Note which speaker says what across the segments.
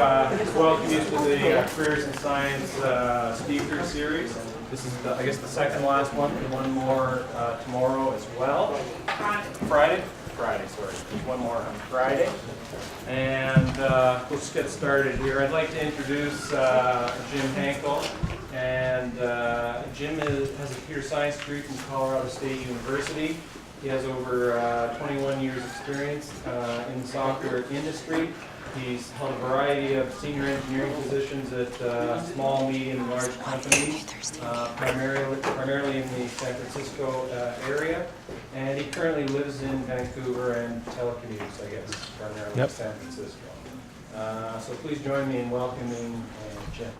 Speaker 1: welcome you to the Careers in Science speaker series. This is, I guess, the second last one, and one more tomorrow as well. Friday, sorry. There's one more on Friday. And we'll just get started here. I'd like to introduce Jim Hankle. And Jim has a computer science degree from Colorado State University. He has over 21 years experience in the software industry. He's held a variety of senior engineering positions at small, medium, and large companies, primarily in the San Francisco area. And he currently lives in Vancouver and telecommutes, I guess, primarily in San Francisco. So please join me in welcoming Jim.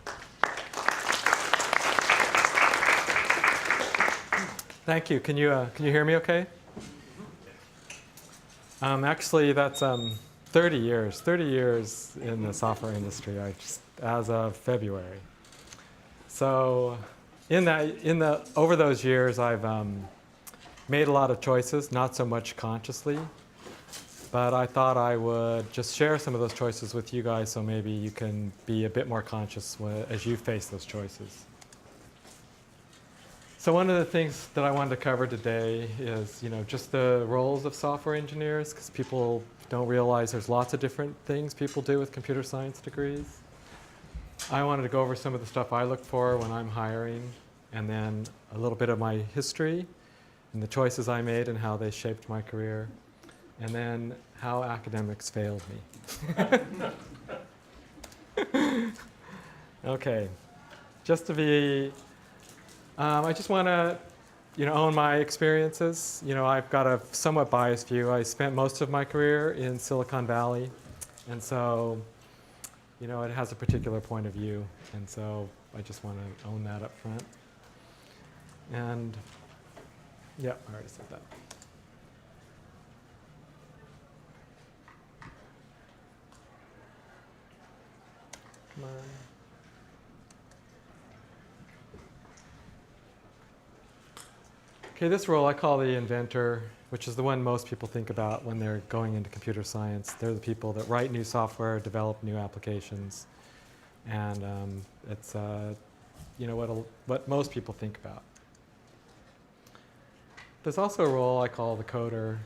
Speaker 2: Thank you. Can you hear me okay? Actually, that's 30 years in the software industry, as of February. So over those years, I've made a lot of choices, not so much consciously, but I thought I would just share some of those choices with you guys so maybe you can be a bit more conscious as you face those choices. So one of the things that I wanted to cover today is, just the roles of software engineers, because people don't realize there's lots of different things people do with computer science degrees. I wanted to go over some of the stuff I look for when I'm hiring, and then a little bit of my history and the choices I made and how they shaped my career, and then how academics failed me. Okay, just to be I just want to, own my experiences. I've got a somewhat biased view. I spent most of my career in Silicon Valley, and so, it has a particular point of view, and so I just want to own that up front. And, yeah, I already said that. Come on. Okay, this role I call the inventor, which is the one most people think about when they're going into computer science. They're the people that write new software, develop new applications, and it's what most people think about. There's also a role I call the coder,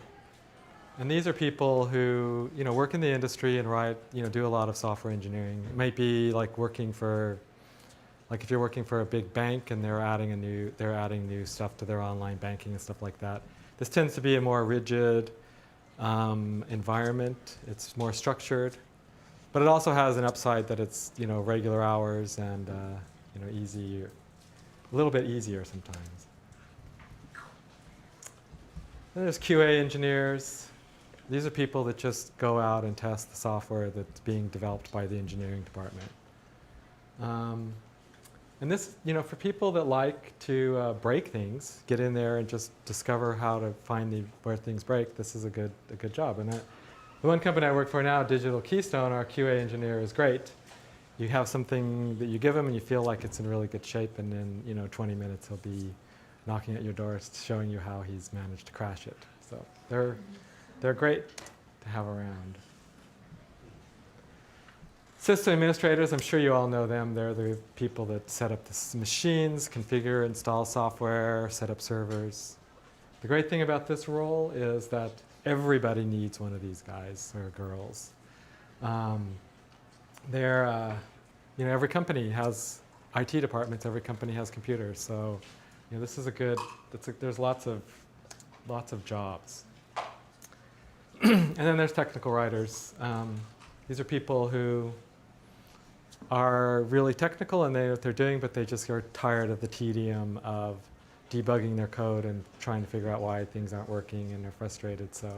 Speaker 2: and these are people who work in the industry and write, do a lot of software engineering. It might be like working for. Like if you're working for a big bank and they're adding new stuff to their online banking and stuff like that. This tends to be a more rigid environment. It's more structured, but it also has an upside that it's regular hours and easier, a little bit easier sometimes. Then there's QA engineers. These are people that just go out and test the software that's being developed by the engineering department. And this, for people that like to break things, get in there and just discover how to find where things break, this is a good job. And the one company I work for now, Digital Keystone, our QA engineer is great. You have something that you give him and you feel like it's in really good shape, and in 20 minutes he'll be knocking at your door showing you how he's managed to crash it. So they're great to have around. System administrators, I'm sure you all know them. They're the people that set up the machines, configure, install software, set up servers. The great thing about this role is that everybody needs one of these guys or girls. Every company has IT departments. Every company has computers. So, this is there's lots of jobs. And then there's technical writers. These are people who are really technical and they know what they're doing, but they just are tired of the tedium of debugging their code and trying to figure out why things aren't working, and they're frustrated. So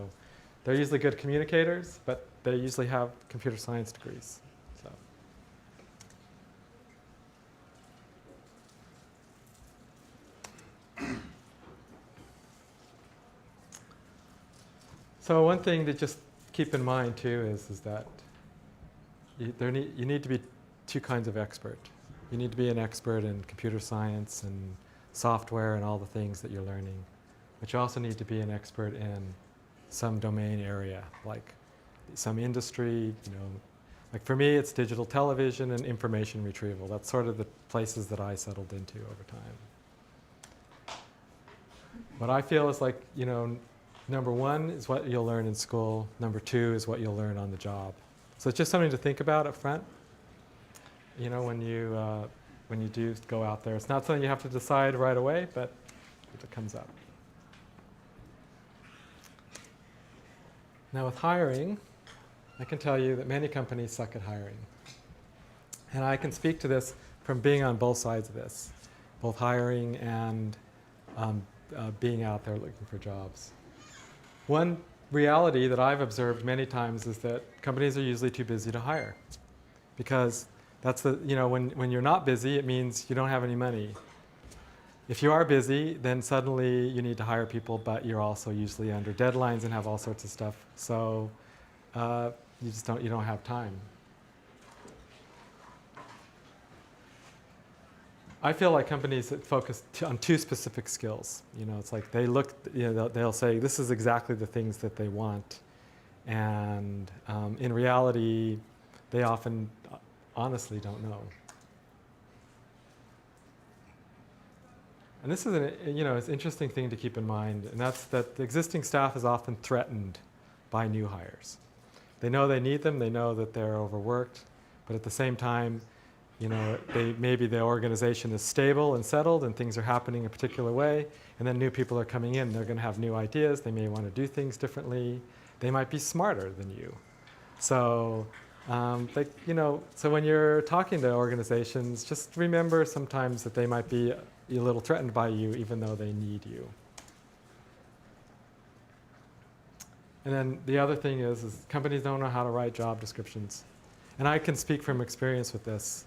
Speaker 2: they're usually good communicators, but they usually have computer science degrees. So one thing to just keep in mind too is that you need to be two kinds of expert. You need to be an expert in computer science and software and all the things that you're learning. But you also need to be an expert in some domain area, like some industry, Like for me, it's digital television and information retrieval. That's sort of the places that I settled into over time. What I feel is like, number one is what you'll learn in school. Number two is what you'll learn on the job. So it's just something to think about up front. When you do go out there, it's not something you have to decide right away, but it comes up. Now with hiring, I can tell you that many companies suck at hiring. And I can speak to this from being on both sides of this, both hiring and being out there looking for jobs. One reality that I've observed many times is that companies are usually too busy to hire, because that's when you're not busy, it means you don't have any money. If you are busy, then suddenly you need to hire people, but you're also usually under deadlines and have all sorts of stuff. So you don't have time. I feel like companies that focus on two specific skills. It's like they look, they'll say this is exactly the things that they want, and in reality, they often honestly don't know. And this is it's an interesting thing to keep in mind, and that's that the existing staff is often threatened by new hires. They know they need them, they know that they're overworked, but at the same time, maybe the organization is stable and settled and things are happening a particular way, and then new people are coming in, they're going to have new ideas, they may want to do things differently, they might be smarter than you. So, so when you're talking to organizations, just remember sometimes that they might be a little threatened by you even though they need you. And then the other thing is companies don't know how to write job descriptions. And I can speak from experience with this.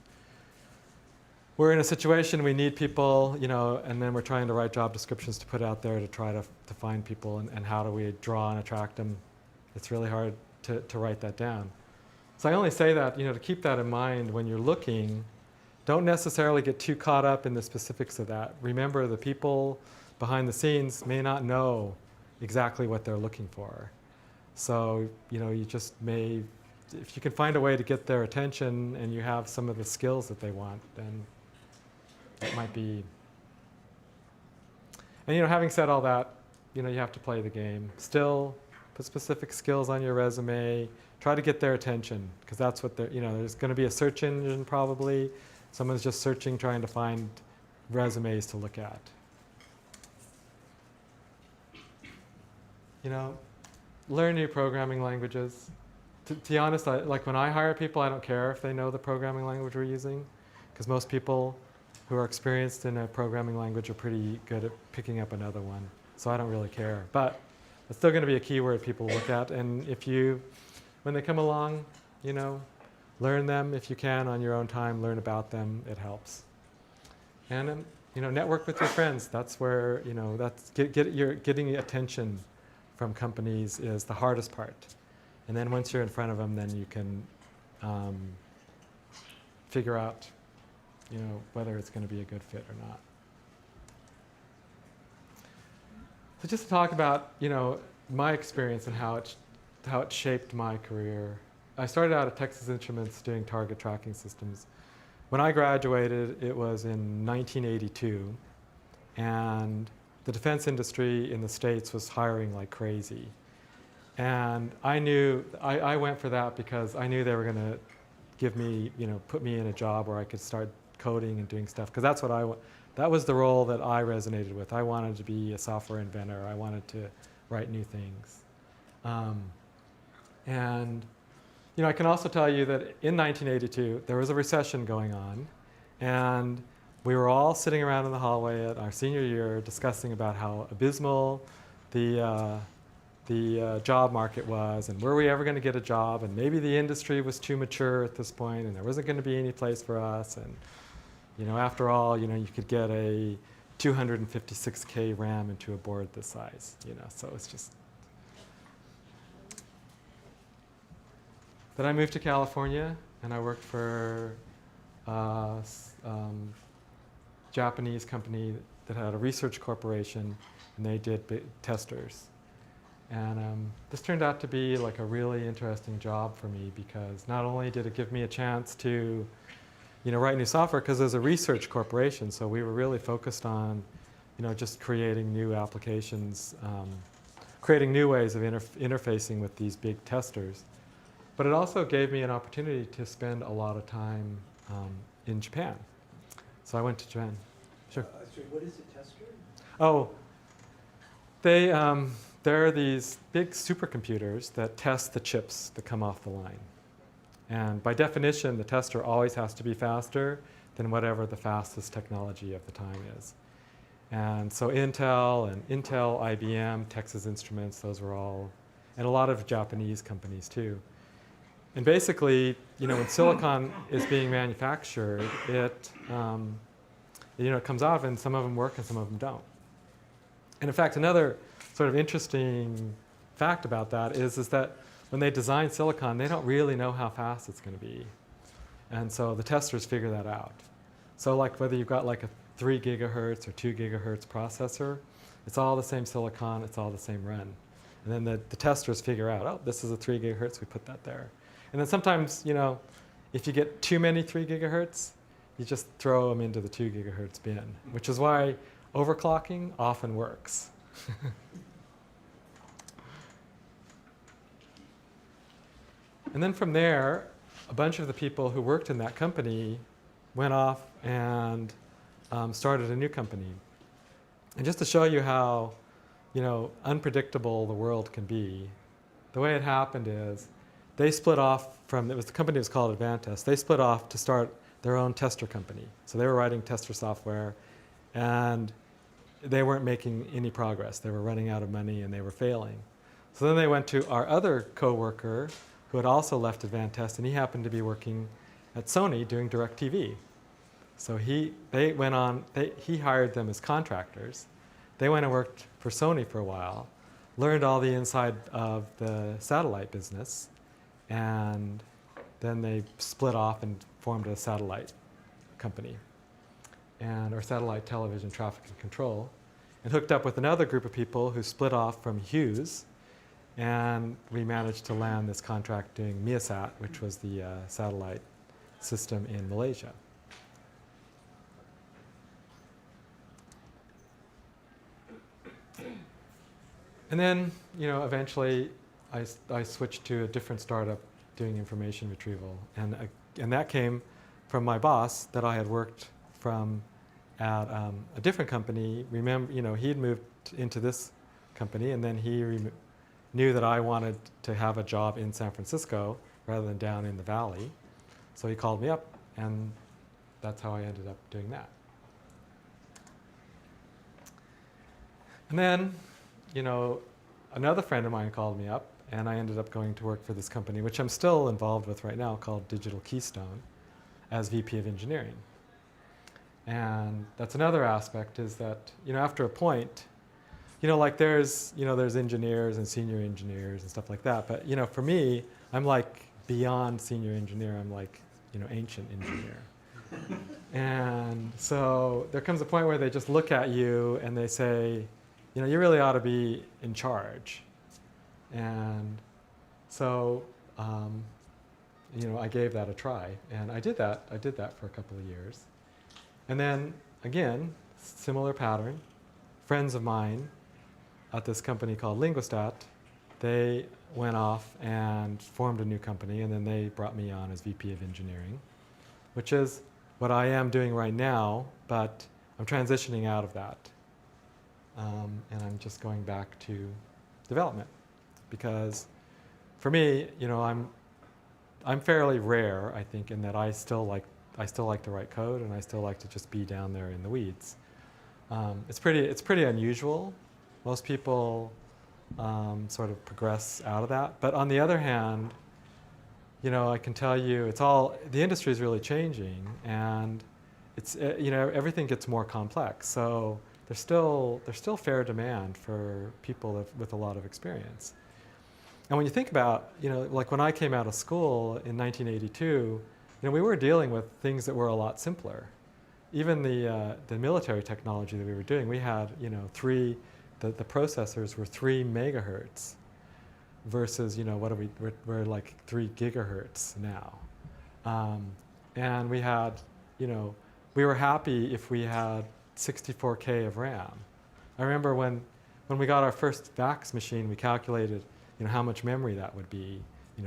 Speaker 2: We're in a situation, we need people, and then we're trying to write job descriptions to put out there to try to find people, and how do we draw and attract them. It's really hard to write that down. So I only say that, to keep that in mind when you're looking. Don't necessarily get too caught up in the specifics of that. Remember, the people behind the scenes may not know exactly what they're looking for. So, you just may, if you can find a way to get their attention and you have some of the skills that they want, then it might be. And having said all that, you have to play the game. Still, put specific skills on your resume. Try to get their attention, because that's what they're, there's going to be a search engine probably. Someone's just searching, trying to find resumes to look at. Learn new programming languages. To be honest, like when I hire people, I don't care if they know the programming language we're using, because most people who are experienced in a programming language are pretty good at picking up another one. So I don't really care. But it's still going to be a keyword people look at. And when they come along, learn them if you can on your own time, learn about them, it helps. And network with your friends. That's where, getting attention from companies is the hardest part. And then once you're in front of them, then you can figure out, whether it's going to be a good fit or not. So just to talk about, my experience and how it shaped my career. I started out at Texas Instruments doing target tracking systems. When I graduated, it was in 1982, and the defense industry in the States was hiring like crazy. And I knew, I went for that because I knew they were going to give me, put me in a job where I could start coding and doing stuff, because that was the role that I resonated with. I wanted to be a software inventor. I wanted to write new things. And I can also tell you that in 1982, there was a recession going on, and we were all sitting around in the hallway at our senior year discussing about how abysmal the job market was, and were we ever going to get a job, and maybe the industry was too mature at this point, and there wasn't going to be any place for us, and after all, you could get a 256K RAM into a board this size, so it's just. Then I moved to California, and I worked for a Japanese company that had a research corporation, and they did testers. And this turned out to be like a really interesting job for me because not only did it give me a chance to, write new software, because there's a research corporation, so we were really focused on, just creating new applications, creating new ways of interfacing with these big testers. But it also gave me an opportunity to spend a lot of time in Japan. So I went to Japan. Sure.
Speaker 3: So what is a tester?
Speaker 2: Oh, there are these big supercomputers that test the chips that come off the line. And by definition, the tester always has to be faster than whatever the fastest technology of the time is. And so Intel, IBM, Texas Instruments, those were all, and a lot of Japanese companies too. And basically, when silicon is being manufactured, it comes out and some of them work and some of them don't. And in fact, another sort of interesting fact about that is that when they design silicon, they don't really know how fast it's going to be. And so the testers figure that out. So like whether you've got like a 3 gigahertz or 2 gigahertz processor, it's all the same silicon, it's all the same run. And then the testers figure out, oh, this is a 3 gigahertz, we put that there. And then sometimes, if you get too many 3 gigahertz, you just throw them into the 2 gigahertz bin, which is why overclocking often works. And then from there, a bunch of the people who worked in that company went off and started a new company. And just to show you how, unpredictable the world can be, the way it happened is they split off from, the company was called Advantest, they split off to start their own tester company. So they were writing tester software, and they weren't making any progress. They were running out of money and they were failing. So then they went to our other coworker who had also left Advantest, and he happened to be working at Sony doing DirecTV. So he hired them as contractors. They went and worked for Sony for a while, learned all the inside of the satellite business, and then they split off and formed a satellite company, or satellite television traffic and control, and hooked up with another group of people who split off from Hughes, and we managed to land this contract doing Miasat, which was the satellite system in Malaysia. And then, eventually I switched to a different startup doing information retrieval. And that came from my boss that I had worked from at a different company. Remember, he had moved into this company, and then he knew that I wanted to have a job in San Francisco rather than down in the valley. So he called me up, and that's how I ended up doing that. And then, another friend of mine called me up, and I ended up going to work for this company, which I'm still involved with right now, called Digital Keystone, as VP of Engineering. And that's another aspect, is that, after a point, like there's engineers and senior engineers and stuff like that. But, for me, I'm like beyond senior engineer. I'm like, ancient engineer. And so there comes a point where they just look at you and they say, you really ought to be in charge. And so, I gave that a try, and I did that. I did that for a couple of years. And then, again, similar pattern. Friends of mine at this company called Linguastat, they went off and formed a new company, and then they brought me on as VP of Engineering, which is what I am doing right now, but I'm transitioning out of that. And I'm just going back to development, because for me, I'm fairly rare, I think, in that I still like to write code, and I still like to just be down there in the weeds. It's pretty unusual. Most people sort of progress out of that. But on the other hand, I can tell you, the industry is really changing, and it's everything gets more complex. So there's still fair demand for people with a lot of experience. And when you think about, like when I came out of school in 1982, we were dealing with things that were a lot simpler. Even the military technology that we were doing, we had, the processors were 3 megahertz. versus, what are we're like 3 gigahertz now. And we had, we were happy if we had 64K of RAM. I remember when we got our first fax machine, we calculated, how much memory that would be.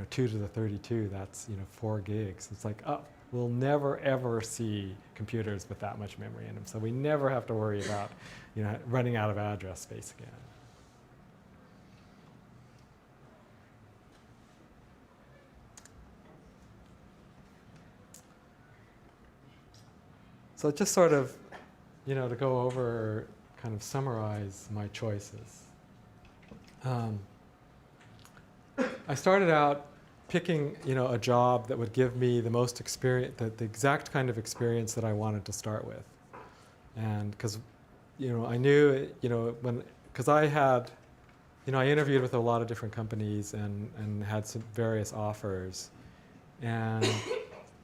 Speaker 2: 2 to the 32, that's, 4 gigs. It's like, oh, we'll never ever see computers with that much memory in them. So we never have to worry about, running out of address space again. So just sort of, to go over, kind of summarize my choices. I started out picking, a job that would give me the most experience, the exact kind of experience that I wanted to start with. And because, I knew, because I had, I interviewed with a lot of different companies and had some various offers. And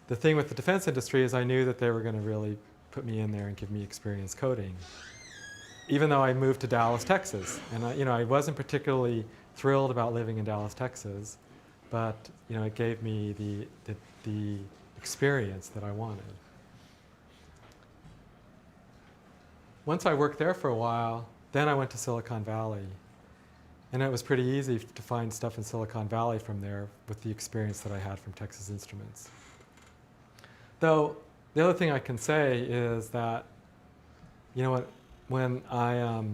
Speaker 2: the thing with the defense industry is I knew that they were going to really put me in there and give me experience coding. Even though I moved to Dallas, Texas. And I wasn't particularly thrilled about living in Dallas, Texas, but it gave me the experience that I wanted. Once I worked there for a while, then I went to Silicon Valley. And it was pretty easy to find stuff in Silicon Valley from there with the experience that I had from Texas Instruments. Though, the other thing I can say is that, when I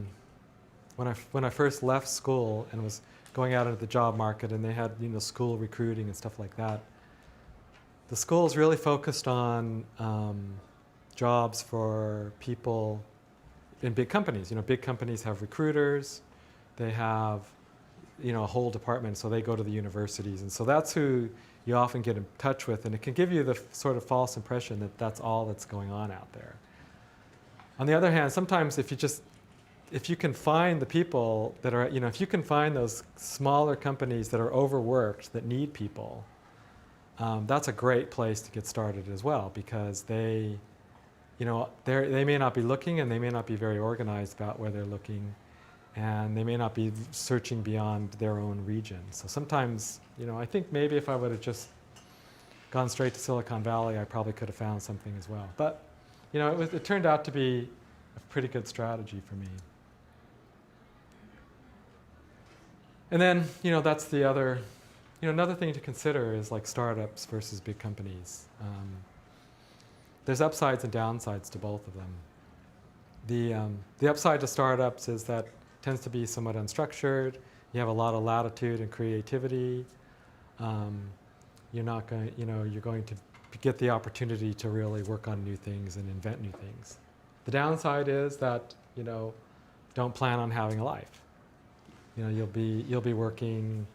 Speaker 2: first left school and was going out into the job market, and they had school recruiting and stuff like that, the schools really focused on jobs for people in big companies. Big companies have recruiters, they have a whole department, so they go to the universities, and so that's who you often get in touch with, and it can give you the sort of false impression that that's all that's going on out there. On the other hand, sometimes if you can find the people that are, if you can find those smaller companies that are overworked, that need people, that's a great place to get started as well, because they may not be looking, and they may not be very organized about where they're looking, and they may not be searching beyond their own region. So sometimes, I think maybe if I would have just gone straight to Silicon Valley, I probably could have found something as well. But it turned out to be a pretty good strategy for me. And then, that's the other, another thing to consider is like startups versus big companies. There's upsides and downsides to both of them. The upside to startups is that it tends to be somewhat unstructured. You have a lot of latitude and creativity. You're not going, you're going to get the opportunity to really work on new things and invent new things. The downside is that, don't plan on having a life. You'll be working,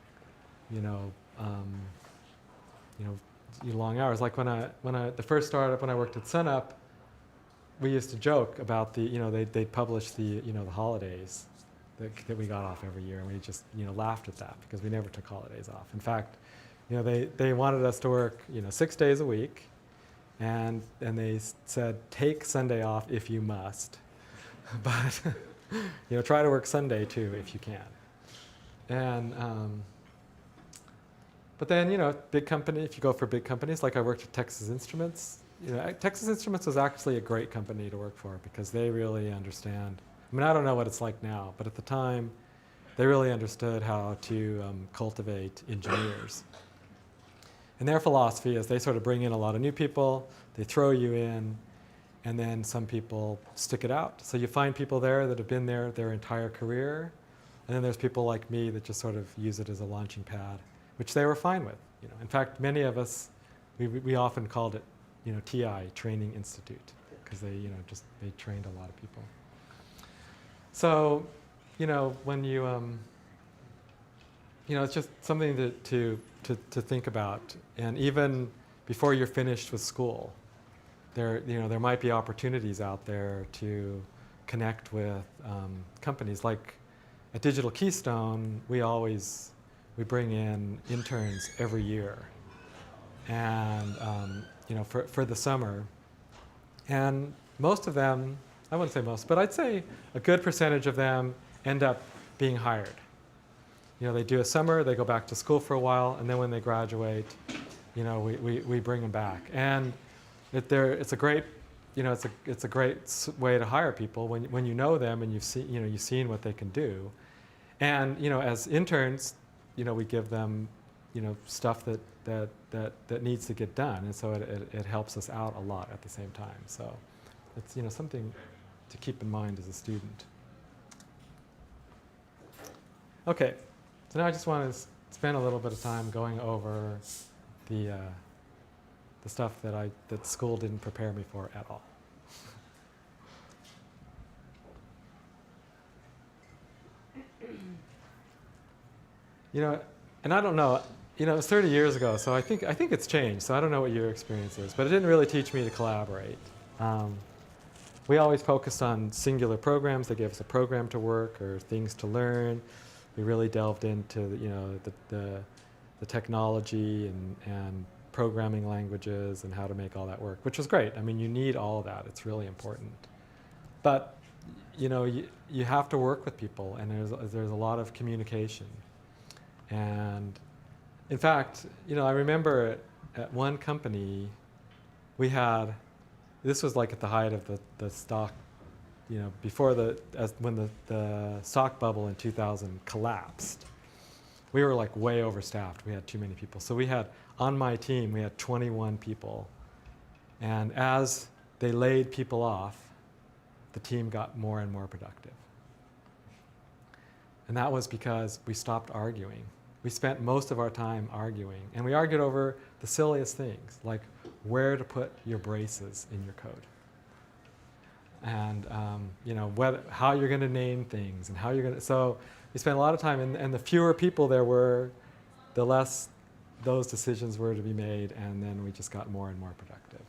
Speaker 2: long hours. Like the first startup, when I worked at SunUp, we used to joke about they'd publish the holidays that we got off every year, and we just laughed at that because we never took holidays off. In fact, they wanted us to work 6 days a week, and they said take Sunday off if you must, but try to work Sunday too if you can. And but then big company, if you go for big companies, like I worked at Texas Instruments. Texas Instruments was actually a great company to work for because they really understand. I mean, I don't know what it's like now, but at the time, they really understood how to cultivate engineers. And their philosophy is they sort of bring in a lot of new people, they throw you in, and then some people stick it out. So you find people there that have been there their entire career, and then there's people like me that just sort of use it as a launching pad, which they were fine with. In fact, many of us, we often called it, TI, Training Institute, because they, they trained a lot of people. So, when you, it's just something to think about. And even before you're finished with school, there might be opportunities out there to connect with companies. Like at Digital Keystone, we bring in interns every year, and for the summer, and most of them, I wouldn't say most, but I'd say a good percentage of them end up being hired. they do a summer, they go back to school for a while, and then when they graduate, we bring them back. And it's a great, it's a great way to hire people when you know them and you've seen what they can do. And as interns, we give them stuff that needs to get done, and so it helps us out a lot at the same time. So it's something to keep in mind as a student. Okay, so now I just want to spend a little bit of time going over the stuff that school didn't prepare me for at all. And I don't know, it was 30 years ago, so I think it's changed, so I don't know what your experience is, but it didn't really teach me to collaborate. We always focused on singular programs. They gave us a program to work or things to learn. We really delved into the technology and programming languages and how to make all that work, which was great. I mean, you need all of that. It's really important. But you have to work with people, and there's a lot of communication. And in fact, I remember at one company, we had, this was like at the height of the stock, before when the stock bubble in 2000 collapsed. We were like way overstaffed. We had too many people. So on my team, we had 21 people. And as they laid people off, the team got more and more productive. And that was because we stopped arguing. We spent most of our time arguing. And we argued over the silliest things, like where to put your braces in your code. And how you're going to name things and how you're going to. So we spent a lot of time, and the fewer people there were, the less those decisions were to be made, and then we just got more and more productive.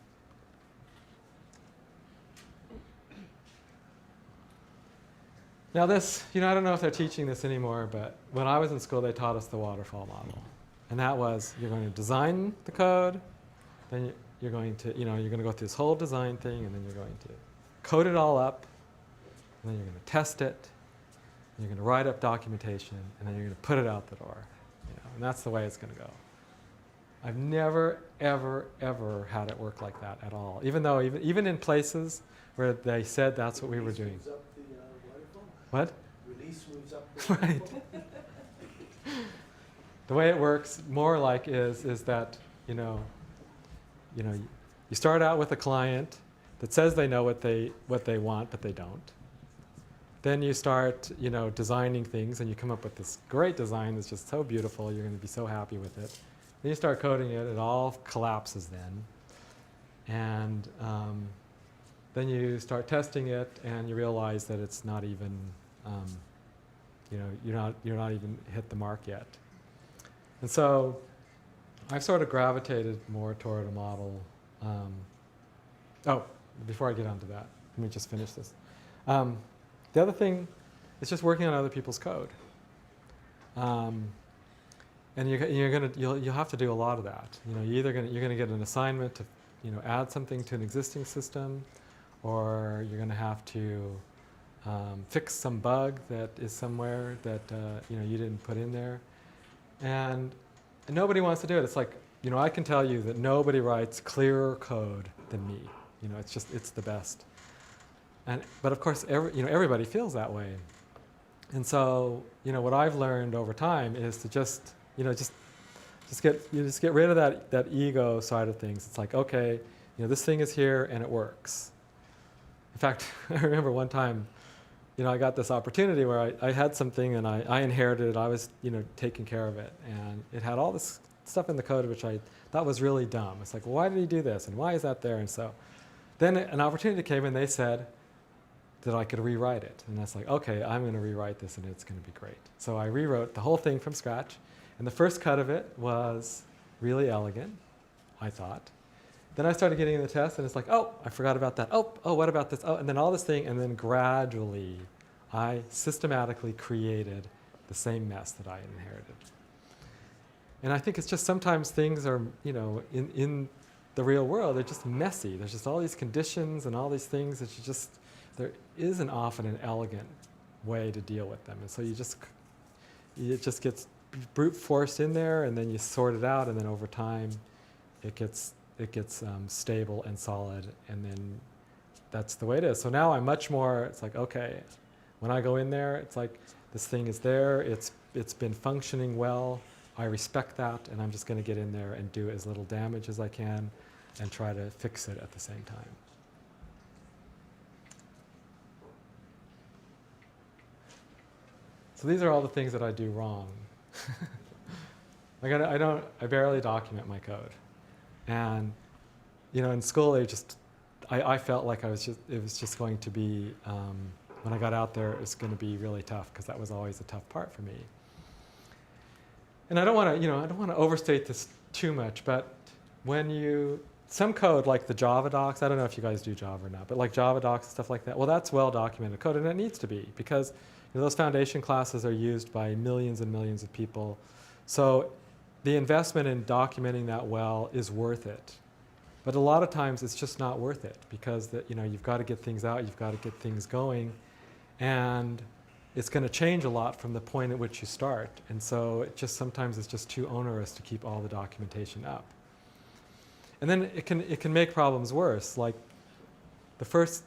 Speaker 2: Now this, I don't know if they're teaching this anymore, but when I was in school, they taught us the waterfall model. And that was, you're going to design the code, then you're going to go through this whole design thing, and then you're going to code it all up, and then you're going to test it, and you're going to write up documentation, and then you're going to put it out the door. And that's the way it's going to go. I've never, ever, ever had it work like that at all. Even in places where they said that's what we were doing. What?
Speaker 3: Release moves up.
Speaker 2: Right. The way it works more like is that you start out with a client that says they know what they want, but they don't. Then you start designing things, and you come up with this great design that's just so beautiful. You're going to be so happy with it. Then you start coding it. It all collapses then, and then you start testing it, and you realize that it's not even you're not even hit the mark yet. And so I've sort of gravitated more toward a model. Before I get onto that, let me just finish this. The other thing is just working on other people's code. And you'll have to do a lot of that. You're going to get an assignment to add something to an existing system, or you're going to have to fix some bug that is somewhere that you didn't put in there, and nobody wants to do it. It's like I can tell you that nobody writes clearer code than me. It's the best. But of course, everybody feels that way, and so what I've learned over time is to just get rid of that ego side of things. It's like, okay, this thing is here and it works. In fact, I remember one time, I got this opportunity where I had something and I inherited it. I was, taking care of it, and it had all this stuff in the code which I thought was really dumb. It's like, well, why did he do this, and why is that there? And so then an opportunity came, and they said that I could rewrite it, and that's like, okay, I'm going to rewrite this, and it's going to be great. So I rewrote the whole thing from scratch, and the first cut of it was really elegant, I thought. Then I started getting in the test, and it's like, oh, I forgot about that. Oh, what about this? Oh, and then all this thing, and then gradually, I systematically created the same mess that I inherited. And I think it's just sometimes things are, in the real world, they're just messy. There's just all these conditions and all these things that there isn't often an elegant way to deal with them. And so you it just gets brute forced in there, and then you sort it out, and then over time, it gets stable and solid, and then that's the way it is. So now I'm much more. It's like, okay, when I go in there, it's like this thing is there. It's been functioning well. I respect that, and I'm just going to get in there and do as little damage as I can, and try to fix it at the same time. So these are all the things that I do wrong. I barely document my code, and in school I felt like it was just going to be when I got out there, it was going to be really tough, because that was always the tough part for me. And I don't want to overstate this too much, but when some code like the Java docs, I don't know if you guys do Java or not, but like Java docs and stuff like that, well, that's well documented code, and it needs to be, because those foundation classes are used by millions and millions of people. So the investment in documenting that well is worth it. But a lot of times it's just not worth it, because you've got to get things out, you've got to get things going, and it's going to change a lot from the point at which you start. And so sometimes it's just too onerous to keep all the documentation up. And then it can make problems worse. Like the first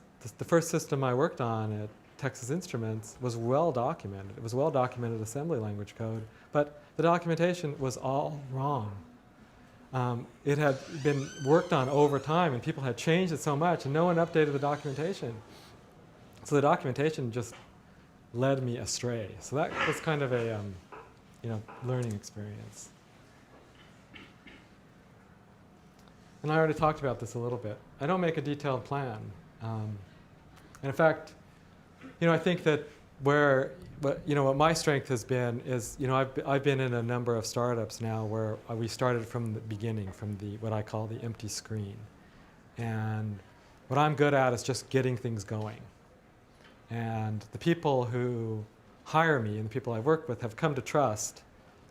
Speaker 2: system I worked on at Texas Instruments was well documented. It was well documented assembly language code, but the documentation was all wrong. It had been worked on over time, and people had changed it so much, and no one updated the documentation. So the documentation just led me astray. So that was kind of a learning experience. And I already talked about this a little bit. I don't make a detailed plan. And in fact, I think that what my strength has been is, I've been in a number of startups now where we started from the beginning, from what I call the empty screen. And what I'm good at is just getting things going. And the people who hire me and the people I work with have come to trust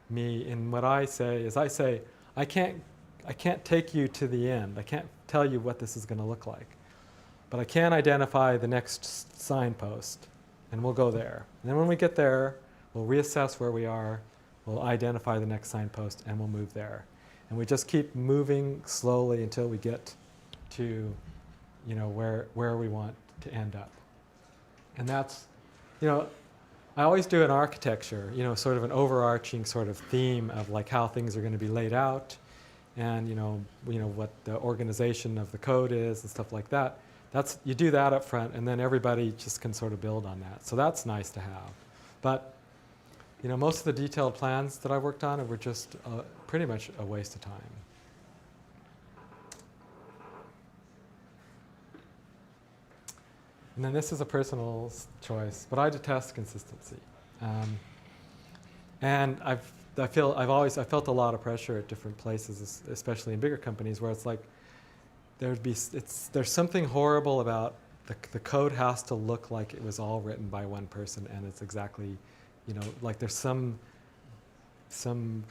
Speaker 2: me in what I say is, I can't take you to the end. I can't tell you what this is going to look like. But I can identify the next signpost, and we'll go there. And then when we get there, we'll reassess where we are, we'll identify the next signpost, and we'll move there. And we just keep moving slowly until we get to where we want to end up. And that's, I always do an architecture, sort of an overarching sort of theme of like how things are going to be laid out, and what the organization of the code is and stuff like that. You do that up front, and then everybody just can sort of build on that. So that's nice to have. But most of the detailed plans that I worked on were just pretty much a waste of time. And then this is a personal choice, but I detest consistency. And I felt a lot of pressure at different places, especially in bigger companies, where it's like there's something horrible about the code has to look like it was all written by one person, and it's exactly, like there's some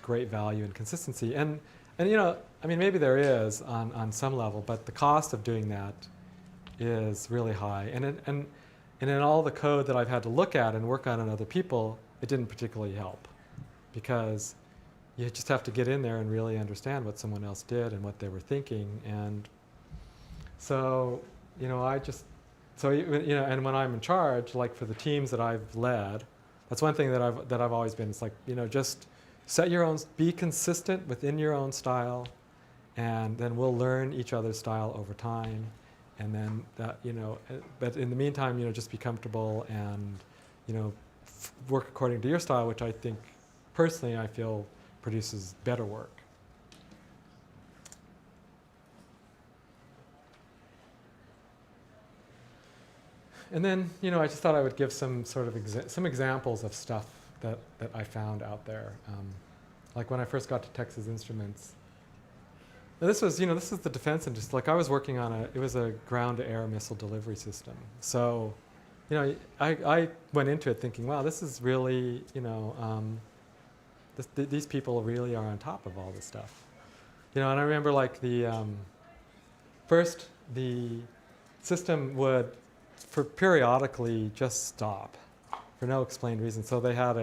Speaker 2: great value in consistency. And maybe there is on some level, but the cost of doing that is really high. And in all the code that I've had to look at and work on other people, it didn't particularly help, because you just have to get in there and really understand what someone else did and what they were thinking. And so, and when I'm in charge, like for the teams that I've led, that's one thing that I've always been. It's like, just set your own, be consistent within your own style, and then we'll learn each other's style over time. And then that, but in the meantime, just be comfortable and, work according to your style, which I think, personally, I feel produces better work. And then, I just thought I would give some sort of some examples of stuff that I found out there. Like when I first got to Texas Instruments. Now this was, this is the defense industry. Like I was working on it was a ground-to-air missile delivery system. So, I went into it thinking, wow, this is really, these people really are on top of all this stuff. And I remember like first the system would periodically just stop for no explained reason. So they had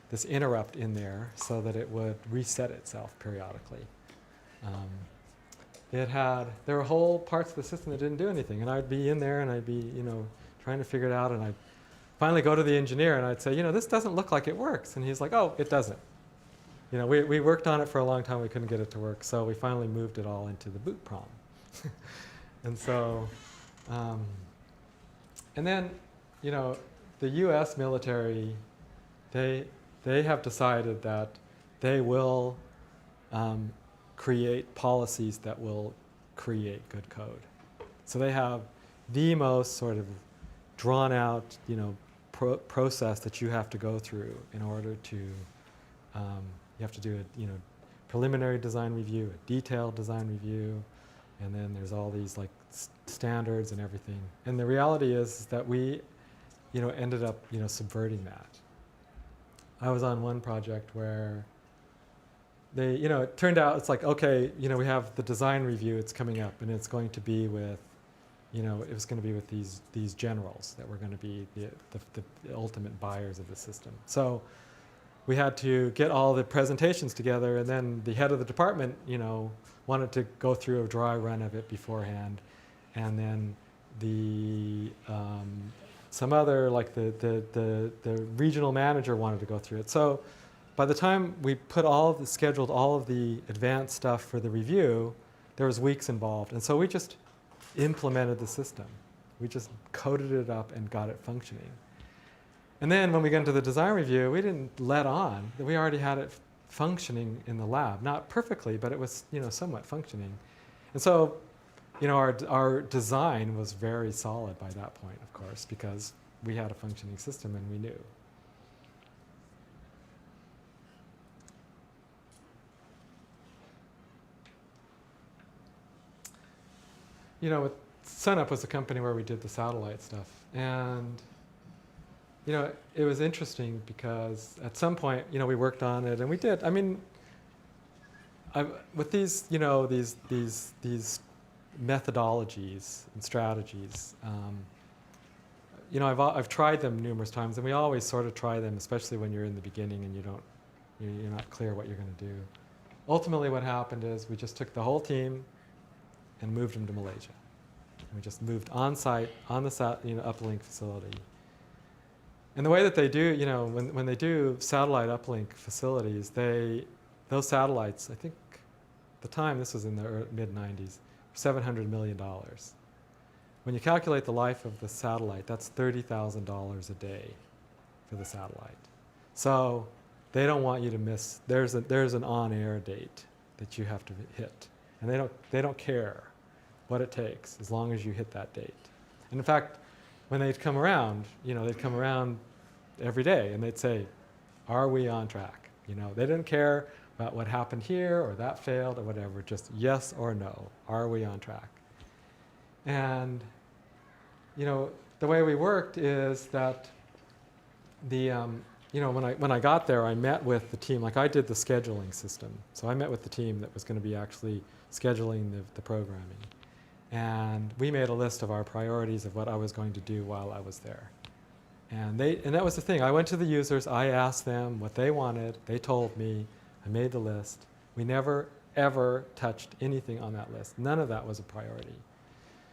Speaker 2: this interrupt in there so that it would reset itself periodically. There were whole parts of the system that didn't do anything, and I'd be in there and I'd be, trying to figure it out, and I'd finally go to the engineer and I'd say, this doesn't look like it works. And he's like, oh, it doesn't. We worked on it for a long time, we couldn't get it to work, so we finally moved it all into the boot prom. And so, and then, the US military, they have decided that they will create policies that will create good code. So they have the most sort of drawn out, process that you have to go through in order to, you have to do a, preliminary design review, a detailed design review, and then there's all these like standards and everything. And the reality is that we, ended up, subverting that. I was on one project where they, it turned out it's like, okay, we have the design review, it's coming up, and it's going to be with, it was going to be with these generals that were going to be the ultimate buyers of the system. So we had to get all the presentations together, and then the head of the department, wanted to go through a dry run of it beforehand, and then the some other, like the regional manager wanted to go through it. So by the time we scheduled all of the advanced stuff for the review, there was weeks involved, and so we just implemented the system. We just coded it up and got it functioning. And then when we got into the design review, we didn't let on that we already had it functioning in the lab. Not perfectly, but it was somewhat functioning. And so our design was very solid by that point, of course, because we had a functioning system and we knew. SunUp was a company where we did the satellite stuff. And it was interesting because at some point, we worked on it, and we did. I mean, with these, these methodologies and strategies, I've tried them numerous times, and we always sort of try them, especially when you're in the beginning and you're not clear what you're going to do. Ultimately, what happened is we just took the whole team and moved them to Malaysia. And we just moved on site on the uplink facility. And the way that they do, when they do satellite uplink facilities, those satellites, I think at the time, this was in the mid-90s, $700 million. When you calculate the life of the satellite, that's $30,000 a day for the satellite. So they don't want you to miss, there's an on-air date that you have to hit. And they don't care what it takes as long as you hit that date. And in fact, when they'd come around, they'd come around every day and they'd say, are we on track? They didn't care about what happened here or that failed or whatever, just yes or no, are we on track? And, the way we worked is that when I got there, I met with the team, like I did the scheduling system. So I met with the team that was going to be actually scheduling the programming. And we made a list of our priorities of what I was going to do while I was there. And that was the thing. I went to the users, I asked them what they wanted, they told me, I made the list. We never, ever touched anything on that list. None of that was a priority.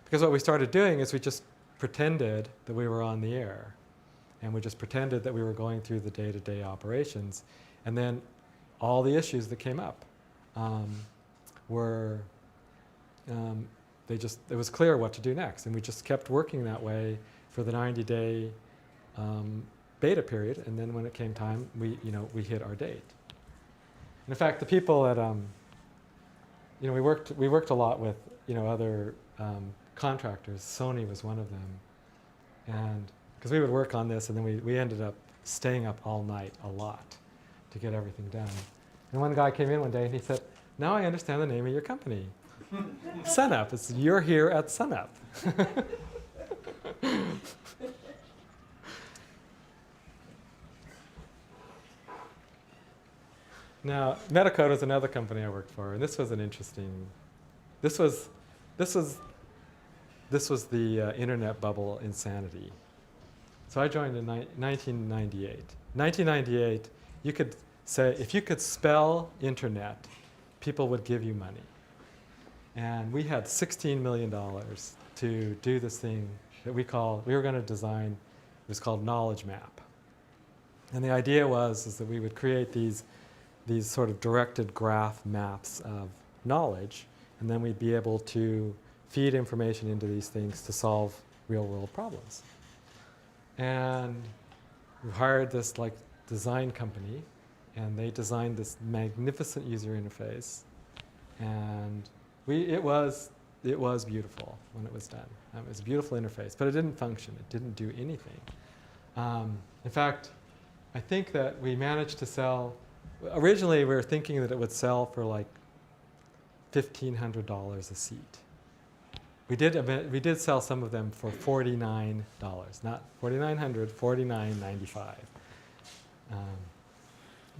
Speaker 2: Because what we started doing is we just pretended that we were on the air. And we just pretended that we were going through the day-to-day operations. And then all the issues that came up were, it was clear what to do next. And we just kept working that way for the 90-day beta period, and then when it came time, we hit our date. And in fact, the people at, we worked a lot with, other contractors. Sony was one of them, and because we would work on this, and then we ended up staying up all night a lot to get everything done. And one guy came in one day and he said, "Now I understand the name of your company, SunUp. You're here at SunUp." Now, Metacode was another company I worked for, and this was an interesting. This was the internet bubble insanity. So I joined in 1998. 1998, you could say, if you could spell internet, people would give you money. And we had $16 million to do this thing that we were going to design, it was called Knowledge Map. And the idea is that we would create these sort of directed graph maps of knowledge, and then we'd be able to feed information into these things to solve real-world problems. And we hired this design company, and they designed this magnificent user interface, and it was beautiful when it was done. It was a beautiful interface, but it didn't function. It didn't do anything. In fact, I think that we managed to sell. Originally, we were thinking that it would sell for like $1,500 a seat. We did sell some of them for $49, not $4,900, $49.95.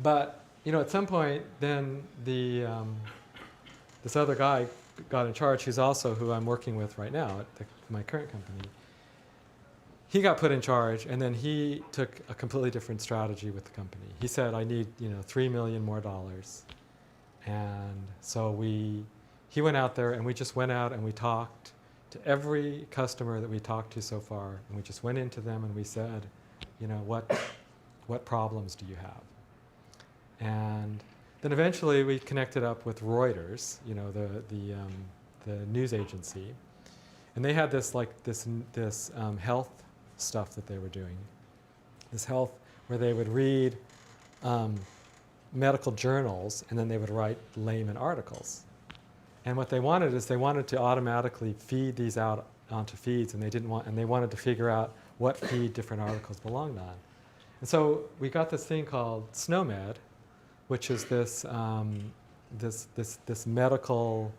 Speaker 2: But at some point, then this other guy got in charge, who I'm working with right now at my current company. He got put in charge, and then he took a completely different strategy with the company. He said, "I need $3 million more dollars," and so he went out there, and we just went out and we talked to every customer that we talked to so far, and we just went into them and we said, what problems do you have? And then eventually we connected up with Reuters, the news agency, and they had this health stuff that they were doing, this health where they would read medical journals and then they would write layman articles. And what they wanted is they wanted to automatically feed these out onto feeds, and they wanted to figure out what feed different articles belonged on. And so we got this thing called SNOMED, which is this medical,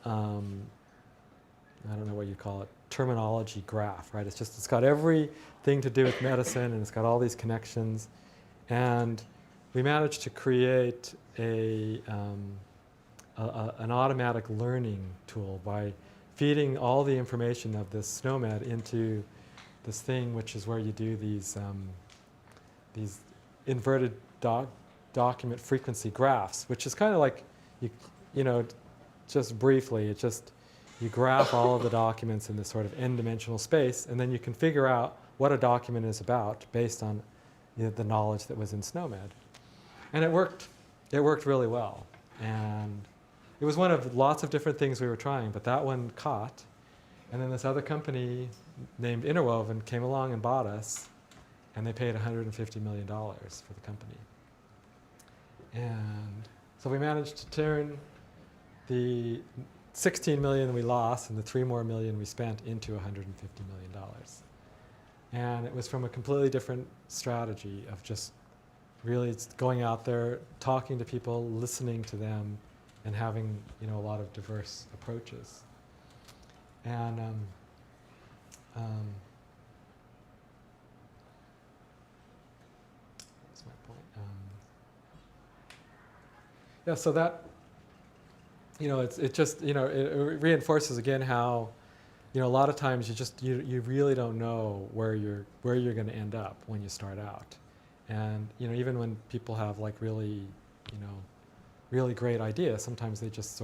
Speaker 2: I don't know what you call it, terminology graph, right? It's got everything to do with medicine, and it's got all these connections. And we managed to create an automatic learning tool by feeding all the information of this SNOMED into this thing, which is where you do these inverted document frequency graphs, which is kind of like, just briefly, you graph all of the documents in this sort of n-dimensional space, and then you can figure out what a document is about based on the knowledge that was in SNOMED. And it worked really well. And it was one of lots of different things we were trying, but that one caught. And then this other company named Interwoven came along and bought us, and they paid $150 million for the company. And so we managed to turn the $16 million we lost and the $3 more million we spent into $150 million. And it was from a completely different strategy of just really going out there, talking to people, listening to them, and having a lot of diverse approaches. And what's my point? Yeah, so that it reinforces again how a lot of times you really don't know where you're going to end up when you start out, and even when people have really great ideas, sometimes they just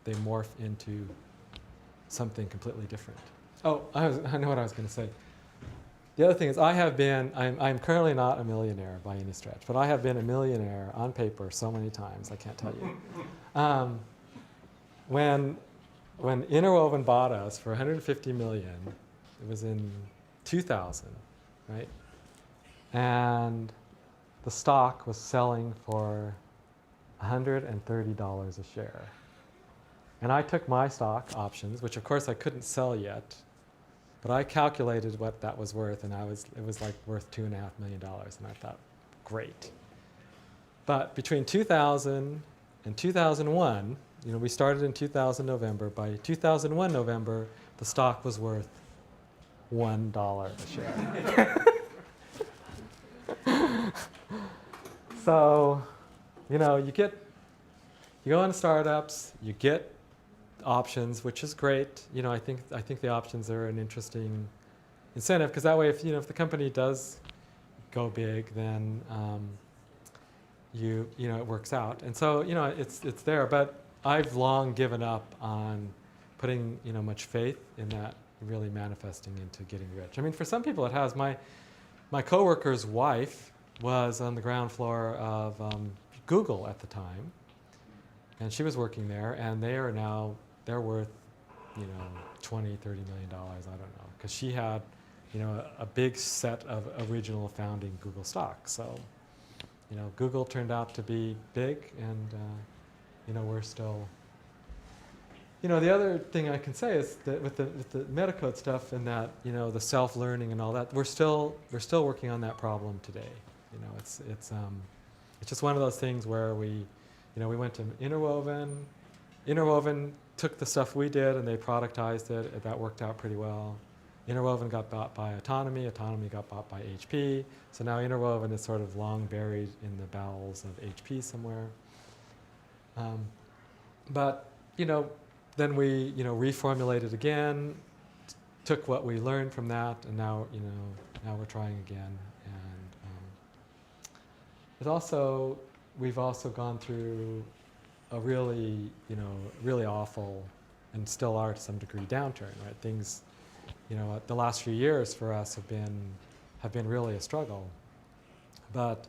Speaker 2: they morph into something completely different. Oh, I know what I was going to say. The other thing is I'm currently not a millionaire by any stretch, but I have been a millionaire on paper so many times, I can't tell you. When Interwoven bought us for $150 million, it was in 2000, right? And the stock was selling for $130 a share. And I took my stock options, which of course I couldn't sell yet, but I calculated what that was worth, and it was worth $2.5 million, and I thought, great. But between 2000 and 2001, we started in 2000 November. By 2001 November, the stock was worth $1 a share. So, you go into startups, you get options, which is great. I think the options are an interesting incentive, because that way, if the company does go big, then it works out. And so, it's there. But I've long given up on putting, much faith in that really manifesting into getting rich. I mean, for some people it has. My coworker's wife was on the ground floor of Google at the time, and she was working there, and they're worth, 20, $30 million, I don't know, because she had, a big set of original founding Google stock. So, Google turned out to be big, and we're still. The other thing I can say is that with the Metacode stuff and that, the self-learning and all that, we're still working on that problem today. It's just one of those things where we went to Interwoven. Interwoven took the stuff we did and they productized it. And that worked out pretty well. Interwoven got bought by Autonomy. Autonomy got bought by HP. So now Interwoven is sort of long buried in the bowels of HP somewhere. But then we reformulated again, took what we learned from that, and now now we're trying again. And we've also gone through a really really awful, and still are to some degree, downturn. Right, things the last few years for us have been really a struggle. But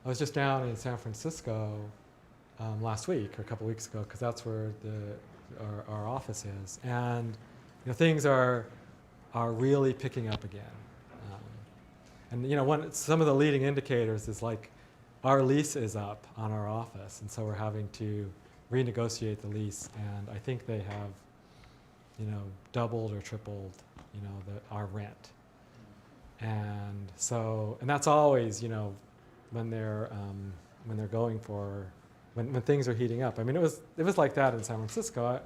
Speaker 2: I was just down in San Francisco last week or a couple weeks ago, because that's where our office is, and things are really picking up again. And some of the leading indicators is like our lease is up on our office, and so we're having to renegotiate the lease, and I think they have doubled or tripled our rent. And so, and that's always when they're going for when things are heating up. I mean, it was like that in San Francisco.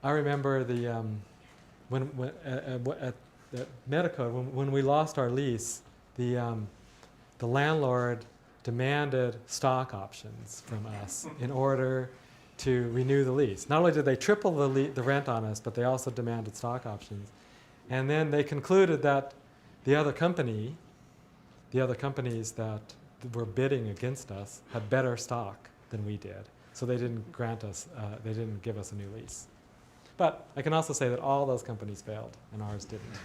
Speaker 2: I remember at Metacode, when we lost our lease, the landlord demanded stock options from us in order to renew the lease. Not only did they triple the rent on us, but they also demanded stock options. And then they concluded that the other companies that were bidding against us had better stock than we did. So they didn't they didn't give us a new lease. But I can also say that all those companies failed and ours didn't.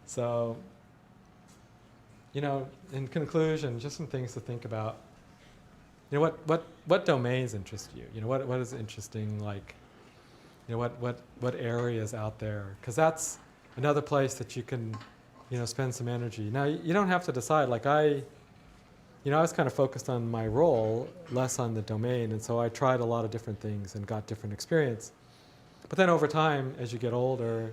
Speaker 2: So, in conclusion, just some things to think about. What domains interest you? What is interesting, like, what areas out there? Because that's another place that you can, spend some energy. Now, you don't have to decide. Like I was kind of focused on my role, less on the domain, and so I tried a lot of different things and got different experience. But then over time, as you get older,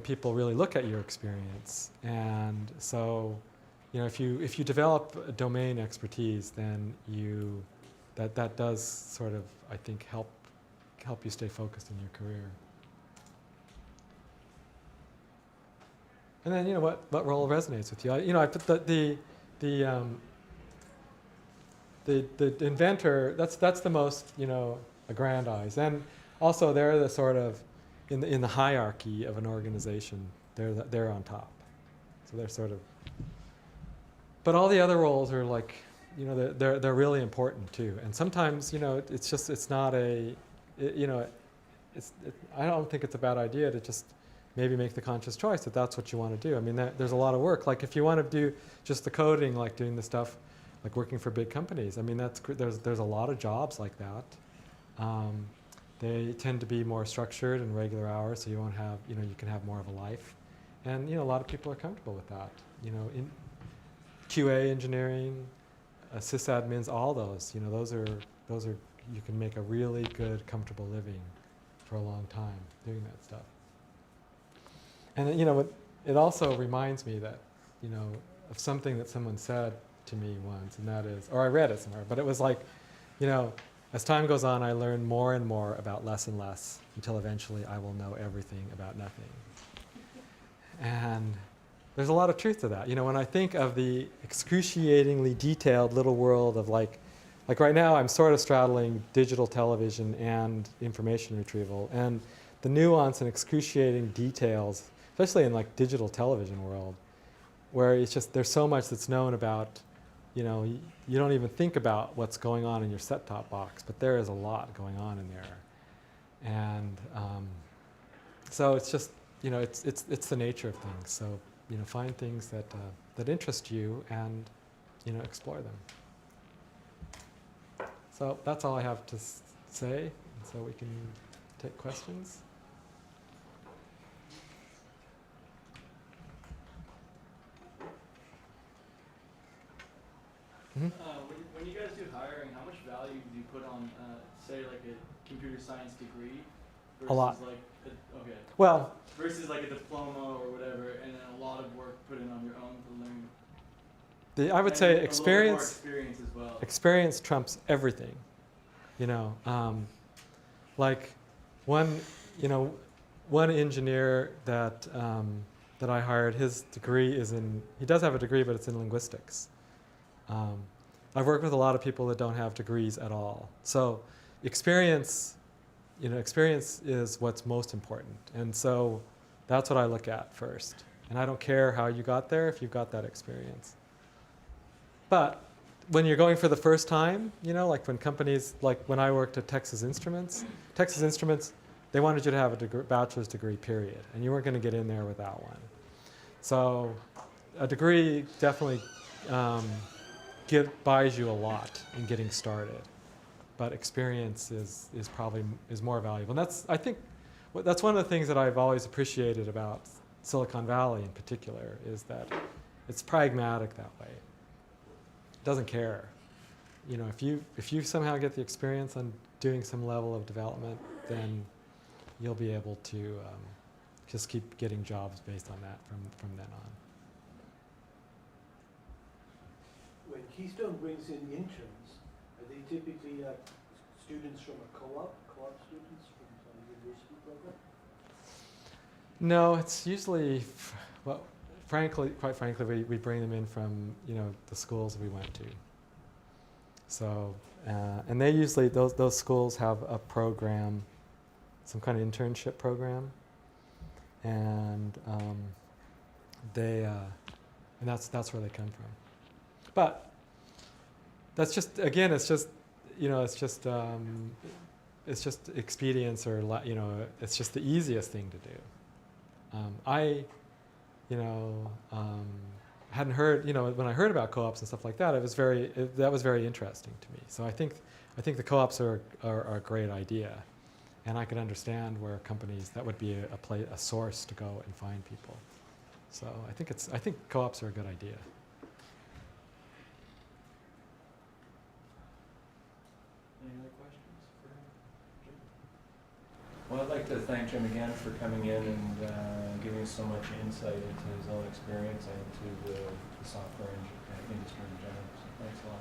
Speaker 2: people really look at your experience, and so, if you develop a domain expertise, then that does sort of, I think, help you stay focused in your career. And then what role resonates with you? I put the inventor. That's the most aggrandized, and also they're the sort of in the hierarchy of an organization. They're on top, so they're sort of. But all the other roles are like, they're really important too. And sometimes it's not a, I don't think it's a bad idea to just maybe make the conscious choice that that's what you want to do. I mean, there's a lot of work. Like if you want to do just the coding, like doing the stuff, like working for big companies. I mean, there's a lot of jobs like that. They tend to be more structured and regular hours, so you won't have, you can have more of a life. And a lot of people are comfortable with that. In QA engineering, sysadmins, all those, those are you can make a really good, comfortable living for a long time doing that stuff. And it also reminds me that, of something that someone said to me once, and that is, or I read it somewhere, but it was like, as time goes on, I learn more and more about less and less until eventually I will know everything about nothing. And there's a lot of truth to that. When I think of the excruciatingly detailed little world of like right now I'm sort of straddling digital television and information retrieval, and the nuance and excruciating details especially in like digital television world, where it's just there's so much that's known about, you know, you don't even think about what's going on in your set-top box, but there is a lot going on in there, and so it's just, you know, it's the nature of things. So, you know, find things that that interest you and, you know, explore them. So that's all I have to say. And so we can take questions. Mm-hmm.
Speaker 3: When you guys do hiring, how much value do you put on, say, like a computer science degree versus
Speaker 2: A lot.
Speaker 3: like okay.
Speaker 2: Well,
Speaker 3: Versus like a diploma or whatever, and then a lot of work put in on your own to learn.
Speaker 2: I would say
Speaker 3: A little bit more
Speaker 2: experience.
Speaker 3: experience as well.
Speaker 2: Experience trumps everything, you know. Like one engineer that that I hired, his degree is in. He does have a degree, but it's in linguistics. I've worked with a lot of people that don't have degrees at all. So, experience, you know, experience is what's most important, and so that's what I look at first. And I don't care how you got there if you've got that experience. But when you're going for the first time, you know, like when companies, like when I worked at Texas Instruments, they wanted you to have a bachelor's degree, period. And you weren't going to get in there without one. So a degree definitely buys you a lot in getting started. But experience is probably more valuable. And I think that's one of the things that I've always appreciated about Silicon Valley in particular, is that it's pragmatic that way. Doesn't care. You know, if you somehow get the experience on doing some level of development, then you'll be able to just keep getting jobs based on that from then on.
Speaker 4: When Keystone brings in interns, are they typically students from a co-op students from some university program?
Speaker 2: No, it's usually, well, quite frankly, we bring them in from, you know, the schools we went to. So, and they usually, those schools have a program, some kind of internship program, and and that's where they come from. But that's just, again, it's just, you know, it's just expedience, or, you know, it's just the easiest thing to do. Hadn't heard, you know, when I heard about co-ops and stuff like that, that was very interesting to me. So I think the co-ops are a great idea, and I could understand where companies, that would be a source to go and find people. So I think co-ops are a good idea.
Speaker 3: Any other questions for Jim?
Speaker 1: Well, I'd like to thank Jim again for coming in and giving us so much insight into his own experience and into the software industry in general. So thanks a lot.